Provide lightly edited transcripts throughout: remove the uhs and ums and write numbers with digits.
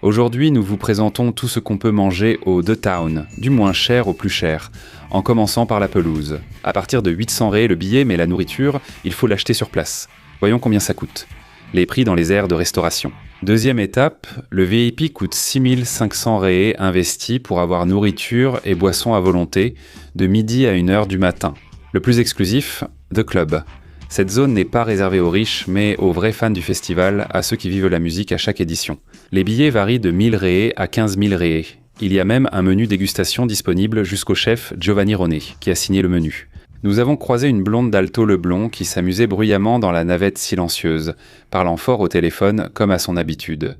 Aujourd'hui, nous vous présentons tout ce qu'on peut manger au The Town, du moins cher au plus cher, en commençant par la pelouse. À partir de 800 ré le billet, mais la nourriture, il faut l'acheter sur place. Voyons combien ça coûte. Les prix dans les aires de restauration. Deuxième étape, le VIP coûte 6500 ré investis pour avoir nourriture et boissons à volonté, de midi à 1h du matin. Le plus exclusif, The Club. Cette zone n'est pas réservée aux riches, mais aux vrais fans du festival, à ceux qui vivent la musique à chaque édition. Les billets varient de 1000 ré à 15 000 ré. Il y a même un menu dégustation disponible jusqu'au chef Giovanni Roné, qui a signé le menu. Nous avons croisé une blonde d'Alto Leblond qui s'amusait bruyamment dans la navette silencieuse, parlant fort au téléphone comme à son habitude.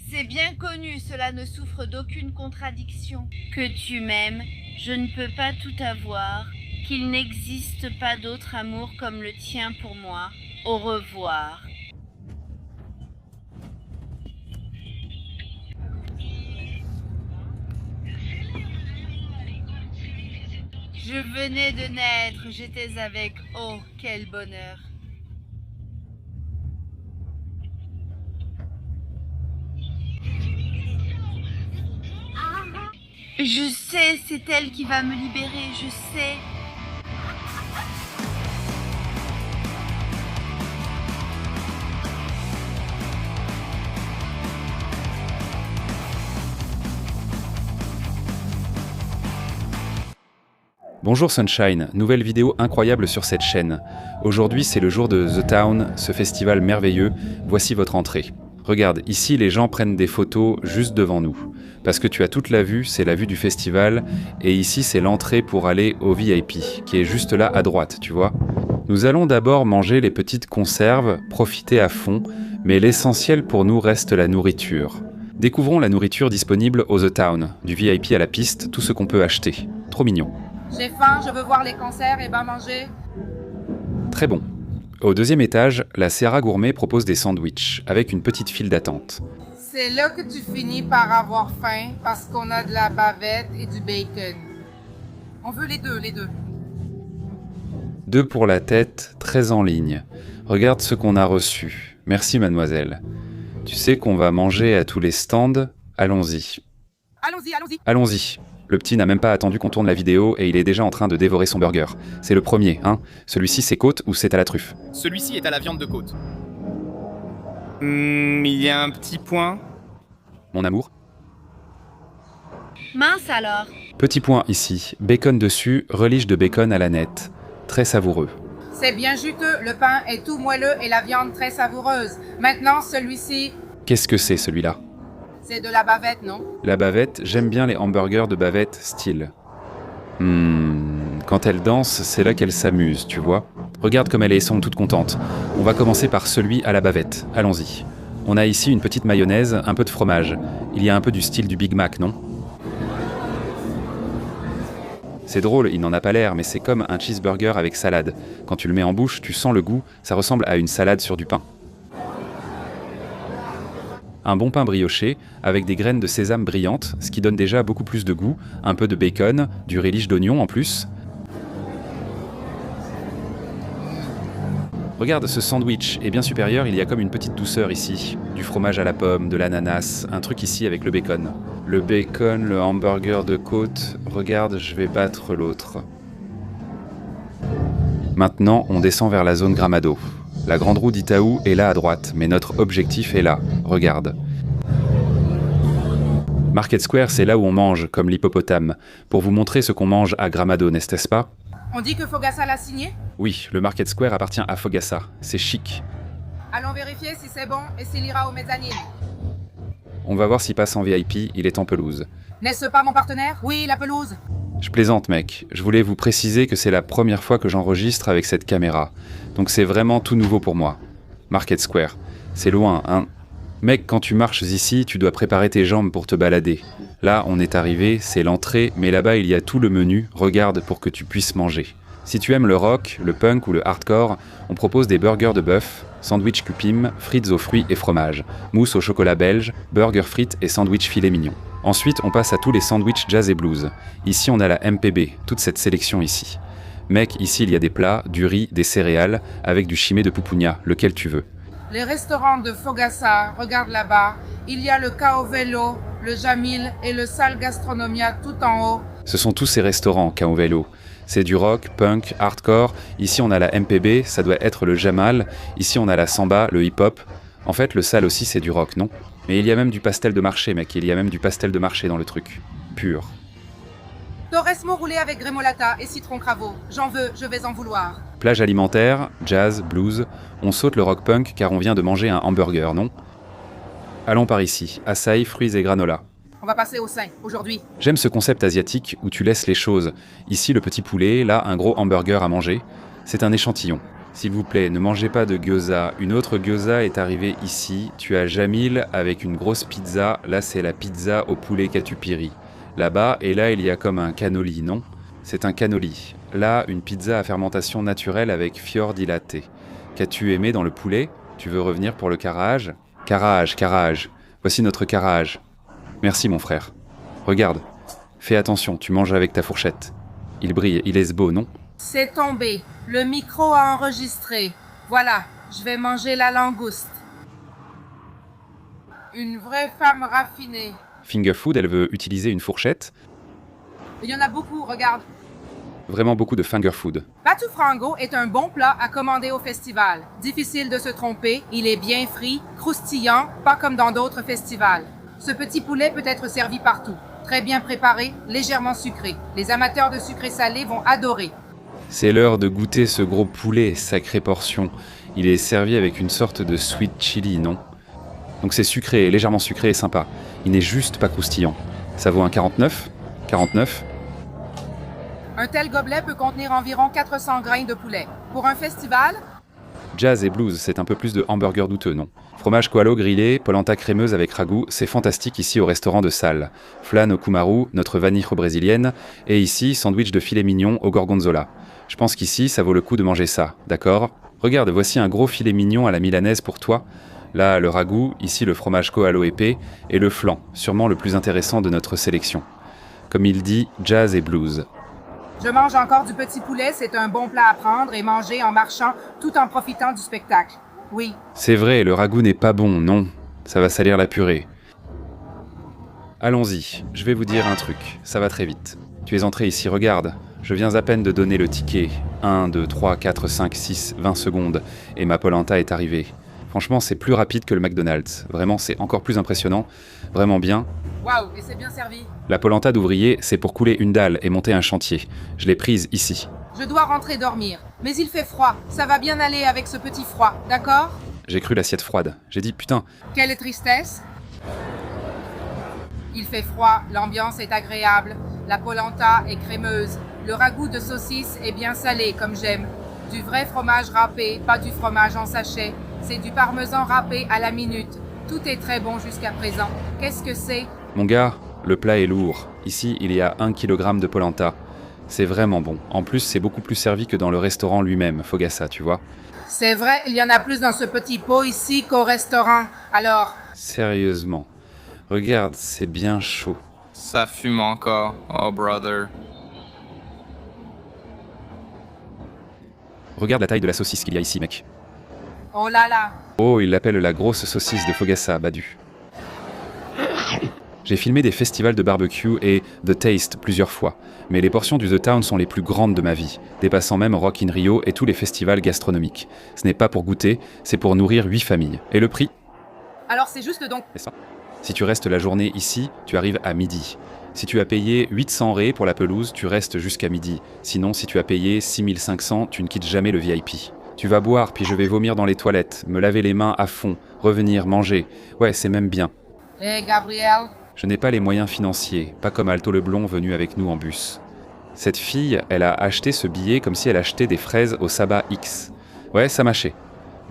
C'est bien connu, cela ne souffre d'aucune contradiction. Que tu m'aimes, je ne peux pas tout avoir, qu'il n'existe pas d'autre amour comme le tien pour moi. Au revoir. Je venais de naître, j'étais avec... Oh, quel bonheur! Je sais, c'est elle qui va me libérer, je sais. Bonjour Sunshine, nouvelle vidéo incroyable sur cette chaîne. Aujourd'hui c'est le jour de The Town, ce festival merveilleux, voici votre entrée. Regarde, ici les gens prennent des photos juste devant nous. Parce que tu as toute la vue, c'est la vue du festival, et ici c'est l'entrée pour aller au VIP, qui est juste là à droite, tu vois. Nous allons d'abord manger les petites conserves, profiter à fond, mais l'essentiel pour nous reste la nourriture. Découvrons la nourriture disponible au The Town, du VIP à la piste, tout ce qu'on peut acheter. Trop mignon. J'ai faim, je veux voir les concerts et manger. Très bon. Au deuxième étage, la Serra Gourmet propose des sandwichs, avec une petite file d'attente. C'est là que tu finis par avoir faim, parce qu'on a de la bavette et du bacon. On veut les deux. 2 pour la tête, très en ligne. Regarde ce qu'on a reçu. Merci mademoiselle. Tu sais qu'on va manger à tous les stands. Allons-y. Allons-y. Le petit n'a même pas attendu qu'on tourne la vidéo et il est déjà en train de dévorer son burger. C'est le premier, hein. Celui-ci c'est côte ou c'est à la truffe? Celui-ci est à la viande de côte. Il y a un petit point. Mon amour. Mince alors. Petit point ici. Bacon dessus, relish de bacon à la nette. Très savoureux. C'est bien juteux, le pain est tout moelleux et la viande très savoureuse. Maintenant, celui-ci... Qu'est-ce que c'est celui-là? C'est de la bavette, non? La bavette, j'aime bien les hamburgers de bavette style. Quand elle danse, c'est là qu'elle s'amuse, tu vois. Regarde comme elle semble toute contente. On va commencer par celui à la bavette. Allons-y. On a ici une petite mayonnaise, un peu de fromage. Il y a un peu du style du Big Mac, non? C'est drôle, il n'en a pas l'air, mais c'est comme un cheeseburger avec salade. Quand tu le mets en bouche, tu sens le goût, ça ressemble à une salade sur du pain. Un bon pain brioché, avec des graines de sésame brillantes, ce qui donne déjà beaucoup plus de goût, un peu de bacon, du relish d'oignon en plus. Regarde ce sandwich, et bien supérieur, il y a comme une petite douceur ici. Du fromage à la pomme, de l'ananas, un truc ici avec le bacon. Le bacon, le hamburger de côte, regarde, je vais battre l'autre. Maintenant, on descend vers la zone Gramado. La grande roue d'Itaú est là à droite, mais notre objectif est là, regarde. Market Square, c'est là où on mange, comme l'hippopotame, pour vous montrer ce qu'on mange à Gramado, n'est-ce pas? On dit que Fogassa l'a signé? Oui, le Market Square appartient à Fogassa, c'est chic. Allons vérifier si c'est bon et s'il ira au mezzanine. On va voir s'il passe en VIP, il est en pelouse. N'est-ce pas mon partenaire? Oui, la pelouse. Je plaisante mec, je voulais vous préciser que c'est la première fois que j'enregistre avec cette caméra. Donc c'est vraiment tout nouveau pour moi. Market Square, c'est loin, hein. Mec, quand tu marches ici, tu dois préparer tes jambes pour te balader. Là, on est arrivé, c'est l'entrée, mais là-bas il y a tout le menu, regarde pour que tu puisses manger. Si tu aimes le rock, le punk ou le hardcore, on propose des burgers de bœuf, sandwich cupim, frites aux fruits et fromage, mousse au chocolat belge, burger frites et sandwich filet mignon. Ensuite, on passe à tous les sandwichs jazz et blues. Ici, on a la MPB, toute cette sélection ici. Mec, ici, il y a des plats, du riz, des céréales, avec du chimé de pupunia, lequel tu veux. Les restaurants de Fogassa, regarde là-bas. Il y a le Caovello, le Jamil et le Sal Gastronomia tout en haut. Ce sont tous ces restaurants, Caovello. C'est du rock, punk, hardcore. Ici, on a la MPB, ça doit être le Jamal. Ici, on a la samba, le hip-hop. En fait, le sal aussi, c'est du rock, non? Mais il y a même du pastel de marché, mec. Il y a même du pastel de marché dans le truc. Pur. Torresmo roulé avec grémolata et citron cravo. J'en veux, je vais en vouloir. Plage alimentaire, jazz, blues. On saute le rock punk car on vient de manger un hamburger, non? Allons par ici. Açaï, fruits et granola. On va passer au sein, aujourd'hui. J'aime ce concept asiatique où tu laisses les choses. Ici, le petit poulet, là, un gros hamburger à manger. C'est un échantillon. S'il vous plaît, ne mangez pas de gyoza. Une autre gyoza est arrivée ici. Tu as Jamil avec une grosse pizza. Là, c'est la pizza au poulet catupiry. Là-bas, et là, il y a comme un cannoli, non? C'est un cannoli. Là, une pizza à fermentation naturelle avec fior di latte. Qu'as-tu aimé dans le poulet? Tu veux revenir pour le carrage? Carrage. Voici notre carrage. Merci mon frère. Regarde. Fais attention, tu manges avec ta fourchette. Il brille, il est beau, non? C'est tombé. Le micro a enregistré. Voilà, je vais manger la langouste. Une vraie femme raffinée. Finger food, elle veut utiliser une fourchette. Il y en a beaucoup, regarde. Vraiment beaucoup de finger food. Batu Frango est un bon plat à commander au festival. Difficile de se tromper, il est bien frit, croustillant, pas comme dans d'autres festivals. Ce petit poulet peut être servi partout. Très bien préparé, légèrement sucré. Les amateurs de sucré salé vont adorer. C'est l'heure de goûter ce gros poulet, sacrée portion. Il est servi avec une sorte de sweet chili, non? Donc c'est sucré, légèrement sucré et sympa. Il n'est juste pas croustillant. Ça vaut un 49? 49? Un tel gobelet peut contenir environ 400 grains de poulet. Pour un festival, Jazz et blues, c'est un peu plus de hamburger douteux, non? Fromage koalo grillé, polenta crémeuse avec ragoût, c'est fantastique ici au restaurant de Sal. Flan au kumaru, notre vanille brésilienne, et ici, sandwich de filet mignon au gorgonzola. Je pense qu'ici, ça vaut le coup de manger ça, d'accord? Regarde, voici un gros filet mignon à la milanaise pour toi. Là, le ragoût, ici le fromage koalo épais, et le flan, sûrement le plus intéressant de notre sélection. Comme il dit, jazz et blues. je mange encore du petit poulet, c'est un bon plat à prendre et manger en marchant tout en profitant du spectacle. Oui. C'est vrai, le ragoût n'est pas bon, non. Ça va salir la purée. Allons-y, je vais vous dire un truc, ça va très vite. Tu es entré ici, regarde. Je viens à peine de donner le ticket. 1, 2, 3, 4, 5, 6, 20 secondes. Et ma polenta est arrivée. Franchement, c'est plus rapide que le McDonald's. Vraiment, c'est encore plus impressionnant. Vraiment bien. Waouh, et c'est bien servi. La polenta d'ouvrier, c'est pour couler une dalle et monter un chantier. Je l'ai prise ici. Je dois rentrer dormir. Mais il fait froid. Ça va bien aller avec ce petit froid, d'accord? J'ai cru l'assiette froide. J'ai dit, putain, Quelle tristesse. Il fait froid, l'ambiance est agréable. La polenta est crémeuse. Le ragoût de saucisse est bien salé, comme j'aime. Du vrai fromage râpé, pas du fromage en sachet. C'est du parmesan râpé à la minute. Tout est très bon jusqu'à présent. Qu'est-ce que c'est? mon gars, le plat est lourd. Ici, il y a 1 kg de polenta. C'est vraiment bon. En plus, c'est beaucoup plus servi que dans le restaurant lui-même, Fogassa, tu vois. C'est vrai, il y en a plus dans ce petit pot ici qu'au restaurant. Alors, Sérieusement. Regarde, c'est bien chaud. Ça fume encore. Oh, brother. Regarde la taille de la saucisse qu'il y a ici, mec. oh là là. Oh, il l'appelle la grosse saucisse de Fogassa, Badu. J'ai filmé des festivals de barbecue et The Taste plusieurs fois, mais les portions du The Town sont les plus grandes de ma vie, dépassant même Rock in Rio et tous les festivals gastronomiques. Ce n'est pas pour goûter, c'est pour nourrir 8 familles. Et le prix? Alors c'est juste donc... C'est ça. Si tu restes la journée ici, tu arrives à midi. Si tu as payé 800 ré pour la pelouse, tu restes jusqu'à midi. Sinon, si tu as payé 6500, tu ne quittes jamais le VIP. Tu vas boire, puis je vais vomir dans les toilettes, me laver les mains à fond, revenir, manger. Ouais, c'est même bien. Hé, Gabriel. Je n'ai pas les moyens financiers, pas comme Alto Leblond venu avec nous en bus. Cette fille, elle a acheté ce billet comme si elle achetait des fraises au Saba X. Ouais, ça mâchait.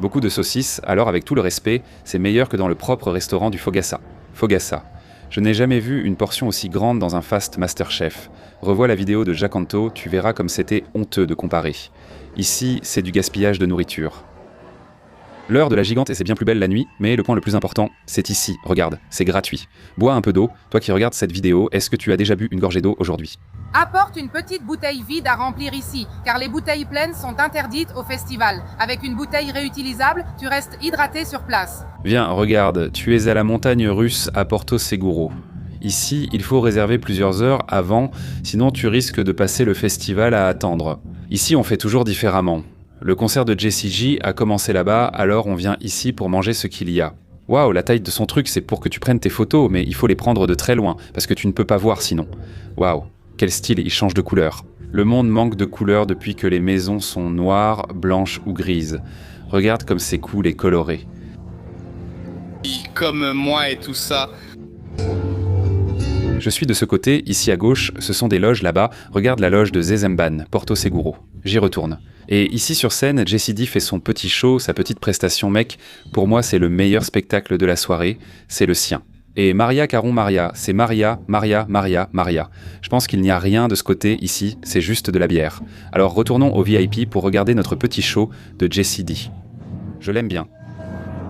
Beaucoup de saucisses, alors avec tout le respect, c'est meilleur que dans le propre restaurant du Fogassa. Fogassa. Je n'ai jamais vu une portion aussi grande dans un fast Masterchef. Revois la vidéo de Jacques Anto, tu verras comme c'était honteux de comparer. Ici, c'est du gaspillage de nourriture. L'heure de la gigante et c'est bien plus belle la nuit, mais le point le plus important, c'est ici, regarde, c'est gratuit. Bois un peu d'eau, toi qui regardes cette vidéo, est-ce que tu as déjà bu une gorgée d'eau aujourd'hui? Apporte une petite bouteille vide à remplir ici, car les bouteilles pleines sont interdites au festival. Avec une bouteille réutilisable, tu restes hydraté sur place. Viens, regarde, tu es à la montagne russe à Porto Seguro. Ici, il faut réserver plusieurs heures avant, sinon tu risques de passer le festival à attendre. Ici, on fait toujours différemment. Le concert de Jessie J a commencé là-bas, alors on vient ici pour manger ce qu'il y a. Waouh, la taille de son truc, c'est pour que tu prennes tes photos, mais il faut les prendre de très loin, parce que tu ne peux pas voir sinon. Waouh, quel style, il change de couleur. Le monde manque de couleurs depuis que les maisons sont noires, blanches ou grises. Regarde comme c'est cool et coloré. Comme moi et tout ça. Je suis de ce côté, ici à gauche, ce sont des loges là-bas. Regarde la loge de Zezemban, Porto Seguro. J'y retourne. Et ici sur scène, Jessie D fait son petit show, sa petite prestation mec. Pour moi, c'est le meilleur spectacle de la soirée. C'est le sien. Et Maria Caron Maria, c'est Maria, Maria, Maria, Maria. Je pense qu'il n'y a rien de ce côté ici, c'est juste de la bière. Alors retournons au VIP pour regarder notre petit show de Jessie D. Je l'aime bien.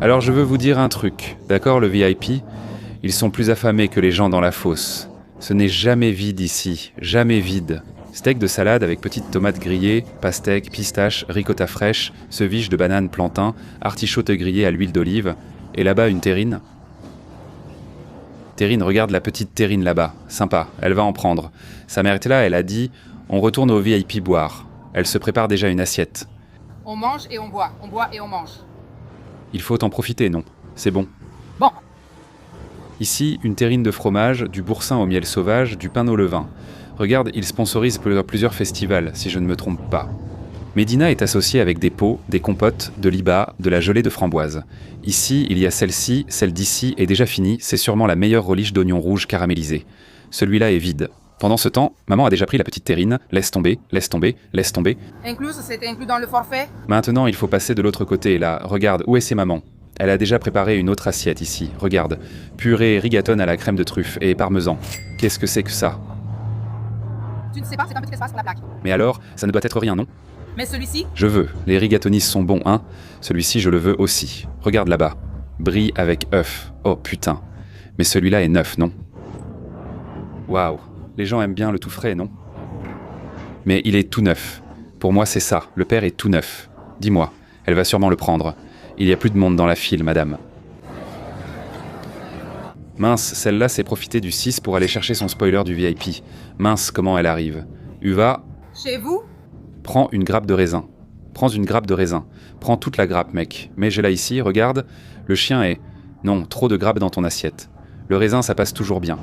Alors je veux vous dire un truc, d'accord le VIP? Ils sont plus affamés que les gens dans la fosse. Ce n'est jamais vide ici, jamais vide. Steak de salade avec petites tomates grillées, pastèques, pistaches, ricotta fraîche, ceviche de banane plantain, artichaute grillée à l'huile d'olive, et là-bas une terrine. Terrine, regarde la petite terrine là-bas, sympa, elle va en prendre. Sa mère était là, elle a dit « On retourne au VIP boire ». Elle se prépare déjà une assiette. On mange et on boit et on mange. Il faut en profiter, non? C'est bon. Bon. Ici, une terrine de fromage, du boursin au miel sauvage, du pain au levain. Regarde, il sponsorise plusieurs festivals, si je ne me trompe pas. Medina est associée avec des pots, des compotes, de l'iba, de la gelée de framboise. Ici, il y a celle-ci, celle d'ici est déjà finie, c'est sûrement la meilleure relish d'oignons rouges caramélisés. Celui-là est vide. Pendant ce temps, maman a déjà pris la petite terrine, laisse tomber, laisse tomber, laisse tomber. Incluse, c'était inclus dans le forfait? Maintenant, il faut passer de l'autre côté, là. Regarde, où est ses mamans? Elle a déjà préparé une autre assiette ici, regarde. Purée rigatone à la crème de truffe et parmesan. Qu'est-ce que c'est que ça? Tu ne sais pas, c'est un petit espace pour la plaque. Mais alors, ça ne doit être rien, non? Mais celui-ci? Je veux. Les rigatonis sont bons, hein? Celui-ci, je le veux aussi. Regarde là-bas. Brie avec œuf. Oh putain. Mais celui-là est neuf, non? Waouh. Les gens aiment bien le tout frais, non? Mais il est tout neuf. Pour moi, c'est ça. Le père est tout neuf. Dis-moi. Elle va sûrement le prendre. Il y a plus de monde dans la file, madame. Mince, celle-là s'est profitée du 6 pour aller chercher son spoiler du VIP. Mince, comment elle arrive. Uva, Chez vous? prends une grappe de raisin. Prends une grappe de raisin. Prends toute la grappe, mec. Mets-la ici, regarde. Le chien est... Non, trop de grappes dans ton assiette. Le raisin, ça passe toujours bien.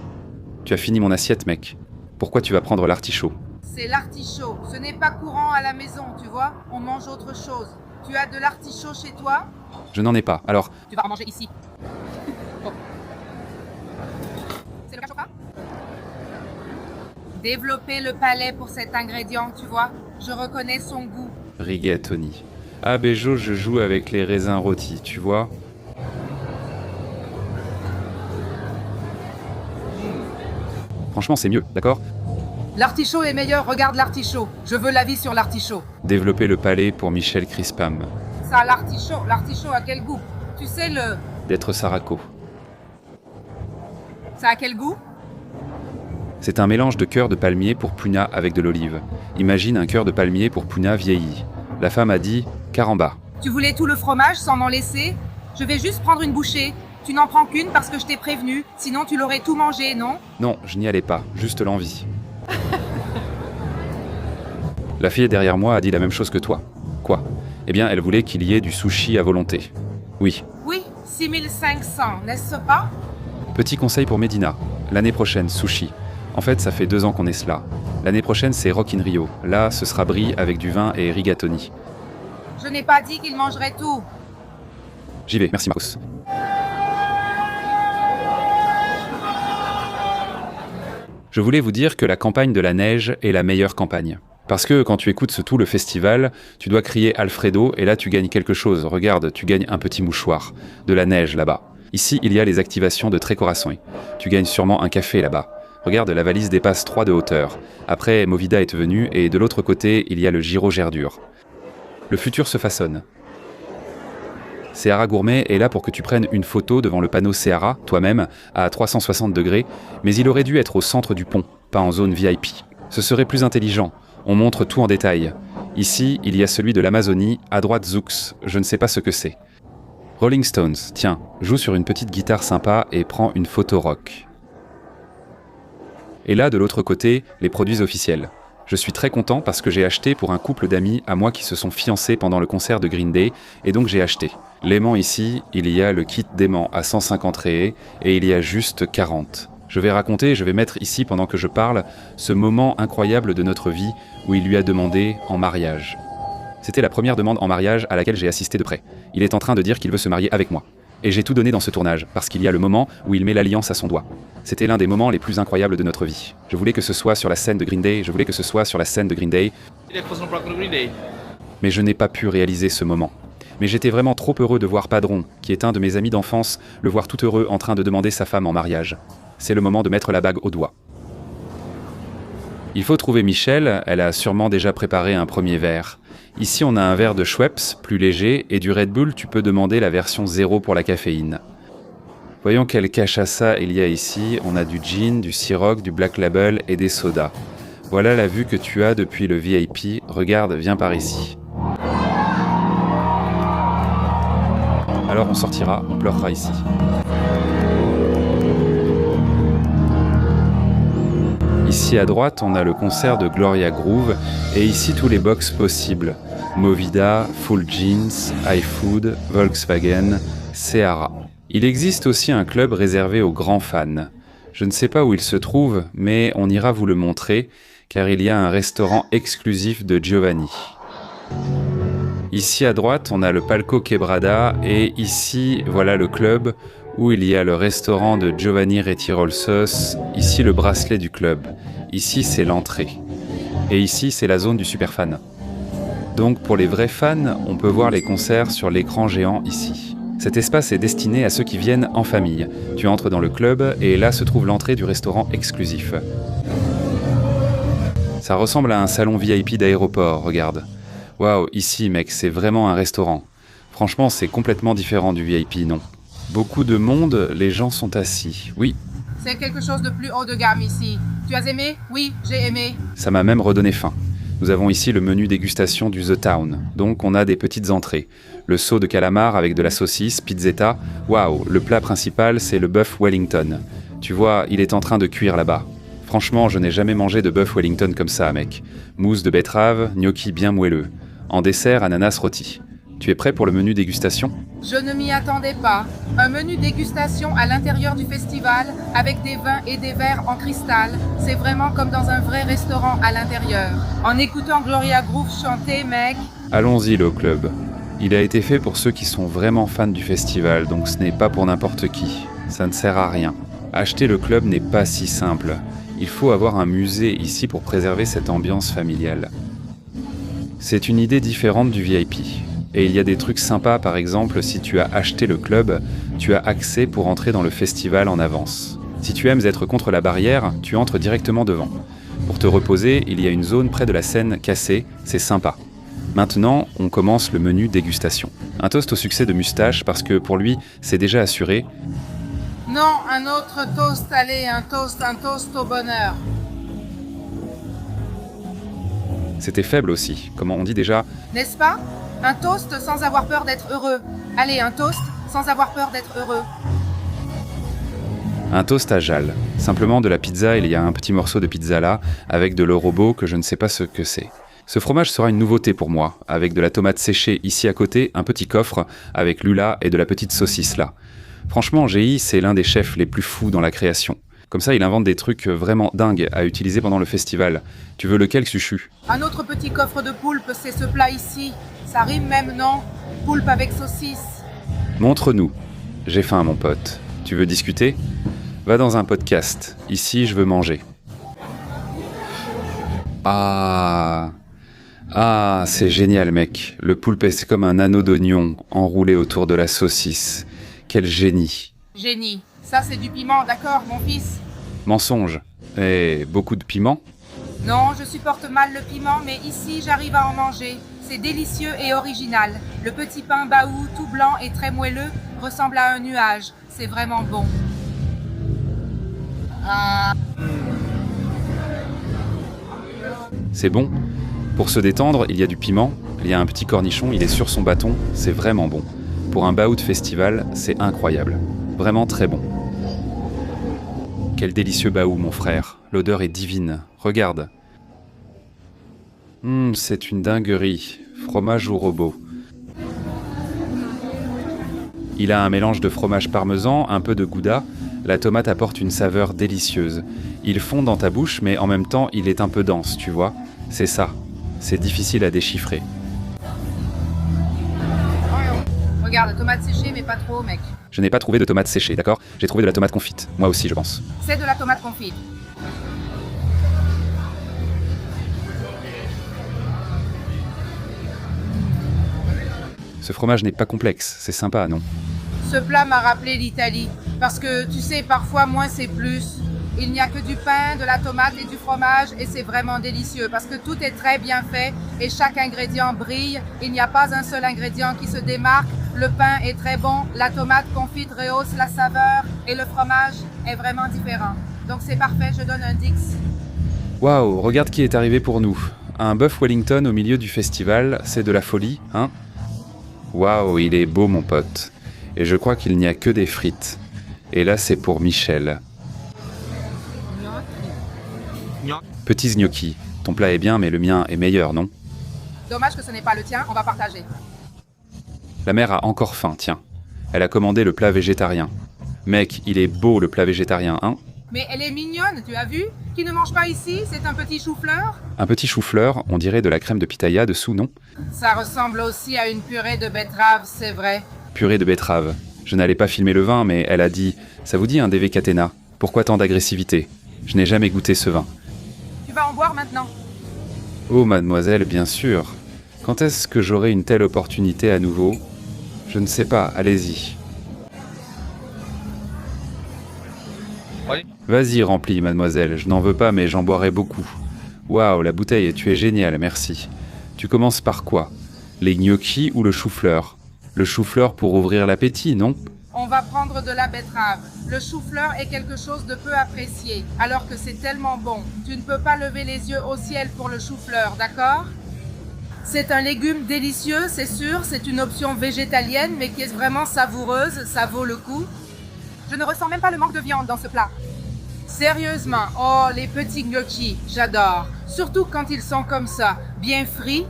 Tu as fini mon assiette, mec. Pourquoi tu vas prendre l'artichaut? C'est l'artichaut. Ce n'est pas courant à la maison, tu vois. On mange autre chose. Tu as de l'artichaut chez toi? Je n'en ai pas, alors... Tu vas en manger ici. Bon. C'est le cachofa? Développer le palais pour cet ingrédient, tu vois. Je reconnais son goût. Rigatoni. Ah Béjo, je joue avec les raisins rôtis, tu vois. Franchement, c'est mieux, d'accord? L'artichaut est meilleur, regarde l'artichaut. Je veux l'avis sur l'artichaut. Développer le palais pour Michel Crispam. Ça, l'artichaut a quel goût? Tu sais D'être Saraco. Ça a quel goût? C'est un mélange de cœur de palmier pour Puna avec de l'olive. Imagine un cœur de palmier pour Puna vieilli. La femme a dit « caramba ». Tu voulais tout le fromage sans m'en laisser? Je vais juste prendre une bouchée. Tu n'en prends qu'une parce que je t'ai prévenu. Sinon tu l'aurais tout mangé, non? Non, je n'y allais pas, juste l'envie. La fille derrière moi a dit la même chose que toi. Quoi? Eh bien, elle voulait qu'il y ait du sushi à volonté. Oui. Oui, 6500, n'est-ce pas? Petit conseil pour Medina. L'année prochaine, sushi. En fait, ça fait 2 ans qu'on est cela. L'année prochaine, c'est Rock in Rio. Là, ce sera brie avec du vin et rigatoni. Je n'ai pas dit qu'il mangerait tout. J'y vais, merci Marcos. Je voulais vous dire que la campagne de la neige est la meilleure campagne. Parce que quand tu écoutes tout le festival, tu dois crier Alfredo et là tu gagnes quelque chose. Regarde, tu gagnes un petit mouchoir. De la neige là-bas. Ici, il y a les activations de Tre Coração. Tu gagnes sûrement un café là-bas. Regarde, la valise dépasse 3 de hauteur. Après, Movida est venue et de l'autre côté, il y a le Giro Gerdure. Le futur se façonne. Sehara Gourmet est là pour que tu prennes une photo devant le panneau Sehara, toi-même, à 360 degrés, mais il aurait dû être au centre du pont, pas en zone VIP. Ce serait plus intelligent, on montre tout en détail. Ici, il y a celui de l'Amazonie, à droite Zoux, je ne sais pas ce que c'est. Rolling Stones, tiens, joue sur une petite guitare sympa et prends une photo rock. Et là, de l'autre côté, les produits officiels. Je suis très content parce que j'ai acheté pour un couple d'amis à moi qui se sont fiancés pendant le concert de Green Day, et donc j'ai acheté. L'aimant ici, il y a le kit d'aimant à 150 raies, et il y a juste 40. Je vais raconter, je vais mettre ici pendant que je parle, ce moment incroyable de notre vie où il lui a demandé en mariage. C'était la première demande en mariage à laquelle j'ai assisté de près. Il est en train de dire qu'il veut se marier avec moi. Et j'ai tout donné dans ce tournage, parce qu'il y a le moment où il met l'alliance à son doigt. C'était l'un des moments les plus incroyables de notre vie. Je voulais que ce soit sur la scène de Green Day, mais je n'ai pas pu réaliser ce moment. Mais j'étais vraiment trop heureux de voir Padron, qui est un de mes amis d'enfance, le voir tout heureux en train de demander sa femme en mariage. C'est le moment de mettre la bague au doigt. Il faut trouver Michel, elle a sûrement déjà préparé un premier verre. Ici, on a un verre de Schweppes, plus léger, et du Red Bull, tu peux demander la version 0 pour la caféine. Voyons quel cachaça il y a ici. On a du gin, du Ciroc, du Black Label et des sodas. Voilà la vue que tu as depuis le VIP. Regarde, viens par ici. Alors on sortira, on pleurera ici. Ici à droite, on a le concert de Gloria Groove, et ici tous les box possibles. Movida, Full Jeans, iFood, Volkswagen, Sehara. Il existe aussi un club réservé aux grands fans. Je ne sais pas où il se trouve, mais on ira vous le montrer, car il y a un restaurant exclusif de Giovanni. Ici à droite, on a le Palco Quebrada, et ici, voilà le club où il y a le restaurant de Giovanni Retirolsos, ici le bracelet du club. Ici, c'est l'entrée. Et ici, c'est la zone du superfan. Donc, pour les vrais fans, on peut voir les concerts sur l'écran géant ici. Cet espace est destiné à ceux qui viennent en famille. Tu entres dans le club, et là se trouve l'entrée du restaurant exclusif. Ça ressemble à un salon VIP d'aéroport, regarde. Waouh, ici, mec, c'est vraiment un restaurant. Franchement, c'est complètement différent du VIP, non? Beaucoup de monde, les gens sont assis. Oui. C'est quelque chose de plus haut de gamme ici. Tu as aimé? Oui, j'ai aimé. Ça m'a même redonné faim. Nous avons ici le menu dégustation du The Town. Donc on a des petites entrées. Le seau de calamar avec de la saucisse, pizzetta. Waouh, le plat principal, c'est le bœuf Wellington. Tu vois, il est en train de cuire là-bas. Franchement, je n'ai jamais mangé de bœuf Wellington comme ça, mec. Mousse de betterave, gnocchi bien moelleux. En dessert, ananas rôti. Tu es prêt pour le menu dégustation? Je ne m'y attendais pas. Un menu dégustation à l'intérieur du festival avec des vins et des verres en cristal. C'est vraiment comme dans un vrai restaurant à l'intérieur. En écoutant Gloria Groove chanter, mec. Allons-y, le club. Il a été fait pour ceux qui sont vraiment fans du festival, donc ce n'est pas pour n'importe qui. Ça ne sert à rien. Acheter le club n'est pas si simple. Il faut avoir un musée ici pour préserver cette ambiance familiale. C'est une idée différente du VIP. Et il y a des trucs sympas, par exemple, si tu as acheté le club, tu as accès pour entrer dans le festival en avance. Si tu aimes être contre la barrière, tu entres directement devant. Pour te reposer, il y a une zone près de la scène cassée, c'est sympa. Maintenant, on commence le menu dégustation. Un toast au succès de Moustache, parce que pour lui, c'est déjà assuré. Non, un autre toast, allez, un toast au bonheur. C'était faible aussi, comment on dit déjà? N'est-ce pas? Un toast sans avoir peur d'être heureux. Allez, un toast sans avoir peur d'être heureux. Un toast à Jal. Simplement de la pizza, il y a un petit morceau de pizza là, avec de l'eurobo que je ne sais pas ce que c'est. Ce fromage sera une nouveauté pour moi, avec de la tomate séchée ici à côté, un petit coffre, avec lula et de la petite saucisse là. Franchement, G.I, c'est l'un des chefs les plus fous dans la création. Comme ça, il invente des trucs vraiment dingues à utiliser pendant le festival. Tu veux lequel, Suchu? Un autre petit coffre de poulpe, c'est ce plat ici. Ça rime même, non? Poulpe avec saucisse. Montre-nous. J'ai faim, mon pote. Tu veux discuter? Va dans un podcast. Ici, je veux manger. Ah, c'est génial, mec. Le poulpe, c'est comme un anneau d'oignon enroulé autour de la saucisse. Quel génie. Génie. Ça, c'est du piment, d'accord, mon fils? Mensonge. Et beaucoup de piment? Non, je supporte mal le piment, mais ici, j'arrive à en manger. C'est délicieux et original. Le petit pain baou, tout blanc et très moelleux, ressemble à un nuage. C'est vraiment bon. C'est bon. Pour se détendre, il y a du piment, il y a un petit cornichon, il est sur son bâton, c'est vraiment bon. Pour un baout de festival, c'est incroyable. Vraiment très bon. Quel délicieux baout, mon frère. L'odeur est divine. Regarde. C'est une dinguerie. Fromage ou robot. Il a un mélange de fromage parmesan, un peu de gouda. La tomate apporte une saveur délicieuse. Il fond dans ta bouche, mais en même temps, il est un peu dense, tu vois. C'est ça. C'est difficile à déchiffrer. Regarde, la tomate séchée, mais pas trop, mec. Je n'ai pas trouvé de tomate séchée, d'accord? J'ai trouvé de la tomate confite. Moi aussi, je pense. C'est de la tomate confite. Ce fromage n'est pas complexe, c'est sympa, non? Ce plat m'a rappelé l'Italie. Parce que, tu sais, parfois, moins c'est plus. Il n'y a que du pain, de la tomate et du fromage et c'est vraiment délicieux parce que tout est très bien fait et chaque ingrédient brille. Il n'y a pas un seul ingrédient qui se démarque. Le pain est très bon, la tomate confite rehausse la saveur et le fromage est vraiment différent. Donc c'est parfait, je donne un 10. Waouh, regarde qui est arrivé pour nous. Un bœuf Wellington au milieu du festival, c'est de la folie, hein? Waouh, il est beau mon pote. Et je crois qu'il n'y a que des frites. Et là c'est pour Michel. Petits gnocchi. Ton plat est bien, mais le mien est meilleur, non? Dommage que ce n'est pas le tien, on va partager. La mère a encore faim, tiens. Elle a commandé le plat végétarien. Mec, il est beau le plat végétarien, hein? Mais elle est mignonne, tu as vu? Qui ne mange pas ici, c'est un petit chou-fleur? Un petit chou-fleur, on dirait de la crème de pitaya dessous, non? Ça ressemble aussi à une purée de betterave, c'est vrai. Purée de betterave. Je n'allais pas filmer le vin, mais elle a dit « Ça vous dit un DV Catena? Pourquoi tant d'agressivité? Je n'ai jamais goûté ce vin. » Tu vas en boire maintenant? Oh mademoiselle, bien sûr. Quand est-ce que j'aurai une telle opportunité à nouveau? Je ne sais pas, allez-y. Oui. Vas-y, remplis, mademoiselle, je n'en veux pas, mais j'en boirai beaucoup. Waouh, la bouteille, tu es géniale, merci. Tu commences par quoi? Les gnocchis ou le chou-fleur? Le chou-fleur pour ouvrir l'appétit, non? On va prendre de la betterave. Le chou-fleur est quelque chose de peu apprécié, alors que c'est tellement bon. Tu ne peux pas lever les yeux au ciel pour le chou-fleur, d'accord? C'est un légume délicieux, c'est sûr, c'est une option végétalienne, mais qui est vraiment savoureuse, ça vaut le coup. Je ne ressens même pas le manque de viande dans ce plat. Sérieusement, oh, les petits gnocchis, j'adore. Surtout quand ils sont comme ça, bien frits.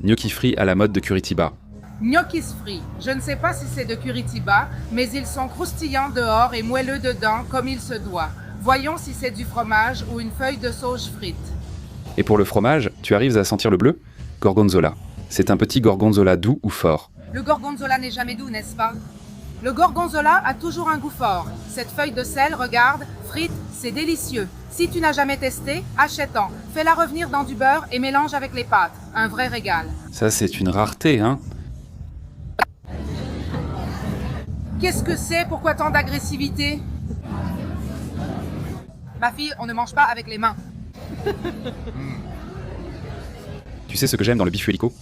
Gnocchi frits à la mode de Curitiba. Gnocchis frits. Je ne sais pas si c'est de Curitiba, mais ils sont croustillants dehors et moelleux dedans, comme il se doit. Voyons si c'est du fromage ou une feuille de sauge frite. Et pour le fromage, tu arrives à sentir le bleu? Gorgonzola. C'est un petit gorgonzola doux ou fort? Le gorgonzola n'est jamais doux, n'est-ce pas? Le gorgonzola a toujours un goût fort. Cette feuille de sel, regarde, frite, c'est délicieux. Si tu n'as jamais testé, achète-en. Fais-la revenir dans du beurre et mélange avec les pâtes. Un vrai régal. Ça, c'est une rareté, hein? Qu'est-ce que c'est? Pourquoi tant d'agressivité? Ma fille, on ne mange pas avec les mains. Tu sais ce que j'aime dans le bife hélico?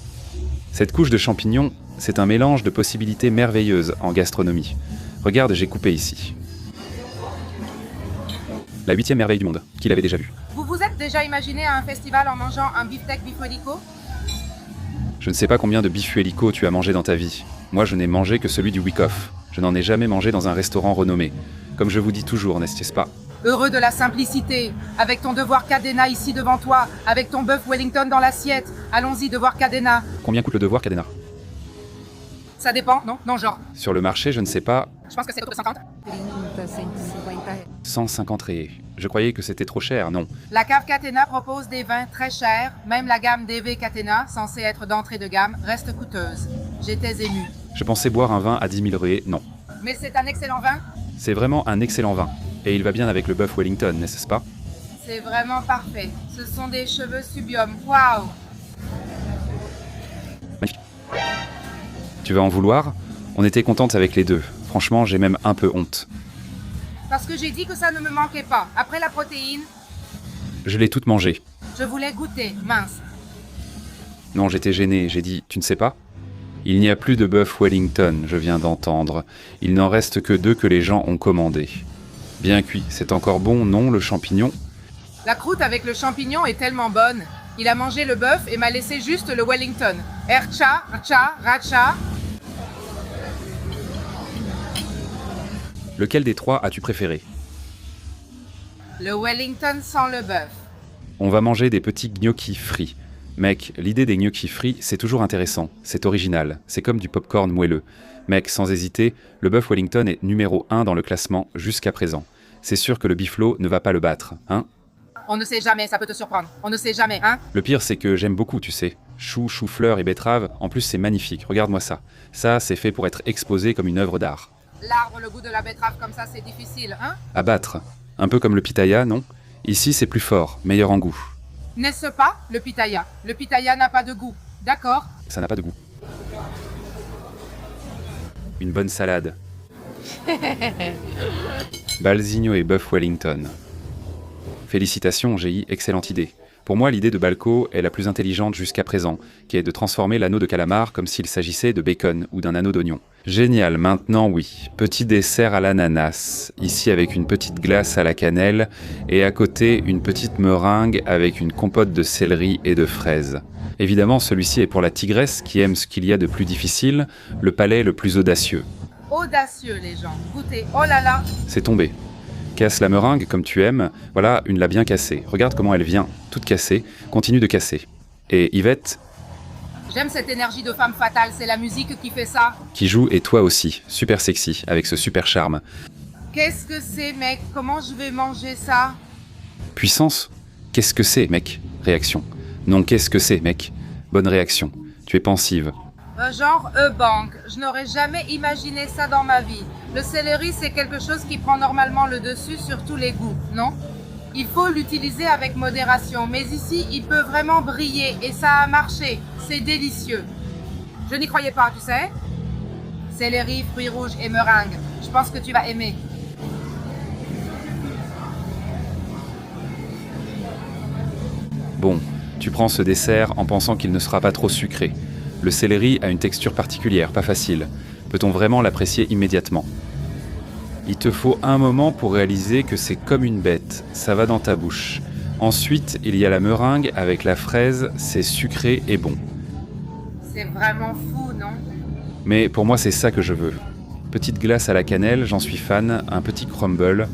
Cette couche de champignons, c'est un mélange de possibilités merveilleuses en gastronomie. Regarde, j'ai coupé ici. La 8e merveille du monde. Qui l'avait déjà vue? Vous vous êtes déjà imaginé à un festival en mangeant un beefsteak bifolico? Je ne sais pas combien de bife hélico tu as mangé dans ta vie. Moi, je n'ai mangé que celui du Wyckoff. Je n'en ai jamais mangé dans un restaurant renommé. Comme je vous dis toujours, n'est-ce pas? Heureux de la simplicité, avec ton devoir Cadena ici devant toi, avec ton bœuf Wellington dans l'assiette. Allons-y, devoir Cadena. Combien coûte le devoir, Cadena? Ça dépend, non? Non, genre. Sur le marché, je ne sais pas. Je pense que c'est autour de 50. 150 rayés. Je croyais que c'était trop cher, non? La cave Catena propose des vins très chers. Même la gamme DV Catena, censée être d'entrée de gamme, reste coûteuse. J'étais ému. Je pensais boire un vin à 10 000 rayés, non. Mais c'est un excellent vin. C'est vraiment un excellent vin. Et il va bien avec le bœuf Wellington, n'est-ce pas? C'est vraiment parfait. Ce sont des cheveux subium. Waouh! Magnifique. Tu vas en vouloir? On était contente avec les deux. Franchement, j'ai même un peu honte. Parce que j'ai dit que ça ne me manquait pas. Après la protéine, Je l'ai toute mangée. je voulais goûter. Mince. Non, j'étais gêné, j'ai dit « Tu ne sais pas ?» Il n'y a plus de bœuf Wellington, je viens d'entendre. Il n'en reste que 2 que les gens ont commandés. Bien cuit, c'est encore bon, non, le champignon? La croûte avec le champignon est tellement bonne. Il a mangé le bœuf et m'a laissé juste le Wellington. Ercha, racha, racha. Lequel des 3 as-tu préféré? Le Wellington sans le bœuf. On va manger des petits gnocchis frits. Mec, l'idée des gnocchis frits, c'est toujours intéressant, c'est original, c'est comme du popcorn moelleux. Mec, sans hésiter, le bœuf Wellington est numéro 1 dans le classement jusqu'à présent. C'est sûr que le Biflo ne va pas le battre, hein? On ne sait jamais, ça peut te surprendre. On ne sait jamais, hein? Le pire, c'est que j'aime beaucoup, tu sais. Choux, chou-fleur et betterave, en plus c'est magnifique, regarde-moi ça. Ça, c'est fait pour être exposé comme une œuvre d'art. L'arbre, le goût de la betterave comme ça, c'est difficile, hein? À battre. Un peu comme le pitaya, non? Ici, c'est plus fort, meilleur en goût. N'est-ce pas, le pitaya? Le pitaya n'a pas de goût, d'accord? Ça n'a pas de goût. Une bonne salade. Balzigno et bœuf Wellington. Félicitations, GI, excellente idée. Pour moi, l'idée de Balco est la plus intelligente jusqu'à présent, qui est de transformer l'anneau de calamar comme s'il s'agissait de bacon ou d'un anneau d'oignon. Génial, maintenant oui. Petit dessert à l'ananas, ici avec une petite glace à la cannelle, et à côté une petite meringue avec une compote de céleri et de fraises. Évidemment, celui-ci est pour la tigresse qui aime ce qu'il y a de plus difficile, le palais le plus audacieux. Audacieux, les gens. Goûtez, oh là là! C'est tombé. Casse la meringue comme tu aimes, voilà, une l'a bien cassée. Regarde comment elle vient, toute cassée, continue de casser. Et Yvette, J'aime cette énergie de femme fatale, c'est la musique qui fait ça. qui joue, et toi aussi, super sexy, avec ce super charme. Qu'est-ce que c'est, mec? Comment je vais manger ça? Puissance? Qu'est-ce que c'est, mec? Réaction. Non, qu'est-ce que c'est, mec? Bonne réaction. Tu es pensive. Genre bank. Je n'aurais jamais imaginé ça dans ma vie. Le céleri, c'est quelque chose qui prend normalement le dessus sur tous les goûts, non? Il faut l'utiliser avec modération, mais ici, il peut vraiment briller et ça a marché. C'est délicieux. Je n'y croyais pas, tu sais? Céleri, fruits rouges et meringue. Je pense que tu vas aimer. Bon, tu prends ce dessert en pensant qu'il ne sera pas trop sucré. Le céleri a une texture particulière, pas facile. Peut-on vraiment l'apprécier immédiatement? Il te faut un moment pour réaliser que c'est comme une bête, ça va dans ta bouche. Ensuite, il y a la meringue avec la fraise, c'est sucré et bon. C'est vraiment fou, non? Mais pour moi, c'est ça que je veux. Petite glace à la cannelle, j'en suis fan, un petit crumble.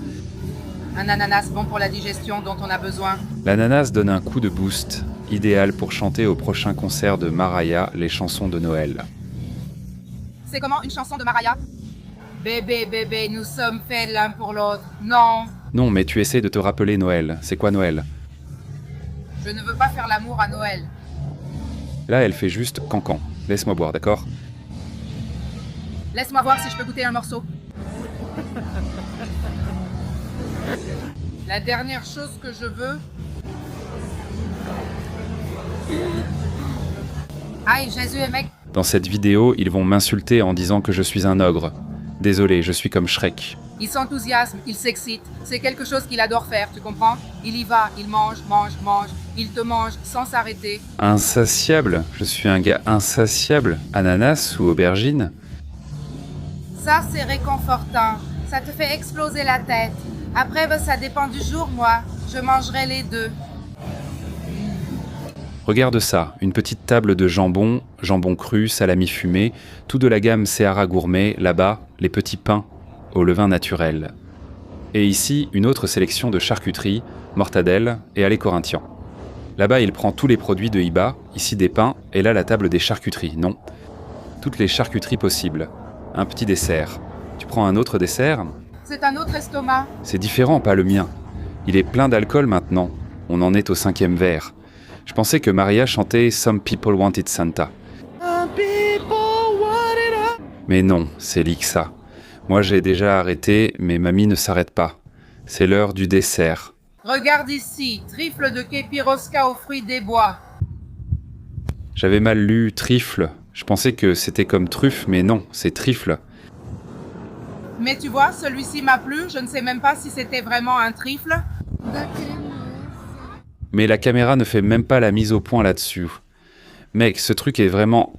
Un ananas bon pour la digestion dont on a besoin. L'ananas donne un coup de boost, idéal pour chanter au prochain concert de Mariah les chansons de Noël. C'est comment une chanson de Mariah? Bébé, bébé, nous sommes faits l'un pour l'autre. Non, Non, mais tu essaies de te rappeler Noël. C'est quoi Noël? je ne veux pas faire l'amour à Noël. Là, elle fait juste cancan. Laisse-moi boire, d'accord? Laisse-moi voir si je peux goûter un morceau. La dernière chose que je veux... Aïe, Jésus et mec. Dans cette vidéo, ils vont m'insulter en disant que je suis un ogre. Désolé, je suis comme Shrek. Il s'enthousiasme, il s'excite. C'est quelque chose qu'il adore faire, tu comprends? Il y va, il mange, mange, mange. Il te mange sans s'arrêter. Insatiable? Je suis un gars insatiable? Ananas ou aubergine? Ça, c'est réconfortant. Ça te fait exploser la tête. Après, ça dépend du jour, moi. Je mangerai les deux. Regarde ça, une petite table de jambon, jambon cru, salami fumé, tout de la gamme Seara Gourmet, là-bas, les petits pains au levain naturel. Et ici, une autre sélection de charcuterie, mortadelle et allez corinthian. Là-bas, il prend tous les produits de Iba, ici des pains, et là la table des charcuteries, non. Toutes les charcuteries possibles. Un petit dessert. Tu prends un autre dessert? C'est un autre estomac. C'est différent, pas le mien. Il est plein d'alcool maintenant. On en est au 5e verre. Je pensais que Maria chantait « Some people wanted Santa ». Mais non, c'est Lixa. Moi j'ai déjà arrêté, mais mamie ne s'arrête pas. C'est l'heure du dessert. Regarde ici, trifle de Kepiroska aux fruits des bois. J'avais mal lu « trifle ». Je pensais que c'était comme truffe, mais non, c'est trifle. Mais tu vois, celui-ci m'a plu, je ne sais même pas si c'était vraiment un trifle. Mais la caméra ne fait même pas la mise au point là-dessus. Mec, ce truc est vraiment...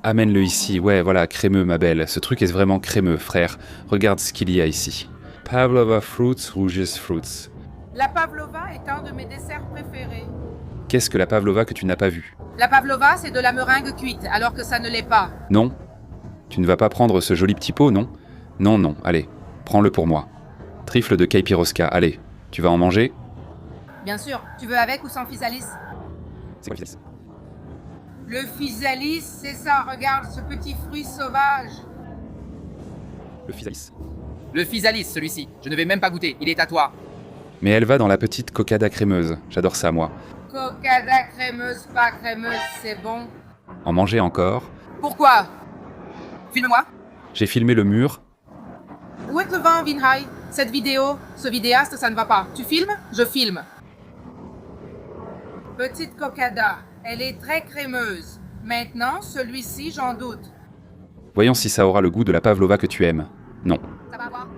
Amène-le ici, ouais, voilà, crémeux, ma belle. Ce truc est vraiment crémeux, frère. Regarde ce qu'il y a ici. Pavlova Fruits, Rouges Fruits. La pavlova est un de mes desserts préférés. Qu'est-ce que la pavlova que tu n'as pas vue? La pavlova, c'est de la meringue cuite, alors que ça ne l'est pas. Non? Tu ne vas pas prendre ce joli petit pot, non? Non, non, allez, prends-le pour moi. Trifle de Kaipiroska, allez, tu vas en manger? Bien sûr, tu veux avec ou sans physalis? C'est quoi le fils? Le physalis, c'est ça, regarde ce petit fruit sauvage. Le physalis. Le physalis, celui-ci. Je ne vais même pas goûter, il est à toi. Mais elle va dans la petite cocada crémeuse, j'adore ça moi. Cocada crémeuse, pas crémeuse, c'est bon. En manger encore? Pourquoi? Filme-moi. J'ai filmé le mur. Où est le vent, Vinhai? Cette vidéo, ce vidéaste, ça ne va pas. Tu filmes? Je filme. Petite cocada, elle est très crémeuse. Maintenant, celui-ci, j'en doute. Voyons si ça aura le goût de la pavlova que tu aimes. Non. Ça va voir?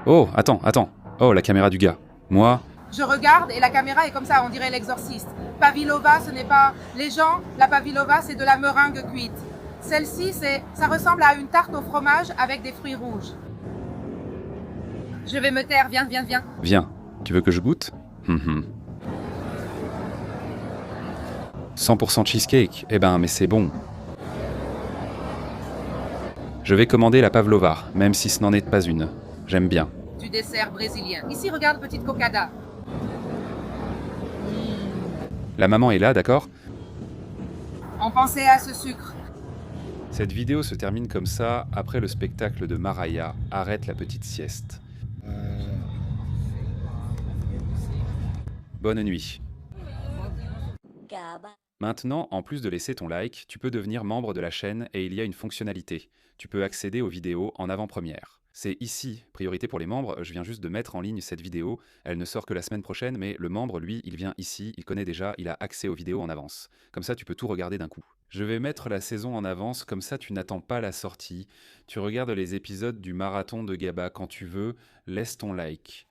Oh, attends. Oh, la caméra du gars. Moi, Je regarde et la caméra est comme ça, on dirait l'exorciste. Pavlova, ce n'est pas les gens. La pavlova, c'est de la meringue cuite. Celle-ci, ça ressemble à une tarte au fromage avec des fruits rouges. Je vais me taire, viens. viens. Tu veux que je goûte? 100% cheesecake. Eh ben, mais c'est bon. Je vais commander la pavlova, même si ce n'en est pas une. J'aime bien. Du dessert brésilien. Ici, regarde, petite cocada. La maman est là, d'accord? On pensait à ce sucre. Cette vidéo se termine comme ça, après le spectacle de Maraya, arrête la petite sieste. Bonne nuit. Maintenant, en plus de laisser ton like, tu peux devenir membre de la chaîne et il y a une fonctionnalité. Tu peux accéder aux vidéos en avant-première. C'est ici, priorité pour les membres, je viens juste de mettre en ligne cette vidéo, elle ne sort que la semaine prochaine, mais le membre, lui, il vient ici, il connaît déjà, il a accès aux vidéos en avance. Comme ça, tu peux tout regarder d'un coup. Je vais mettre la saison en avance, comme ça tu n'attends pas la sortie. Tu regardes les épisodes du marathon de Gaba quand tu veux, laisse ton like.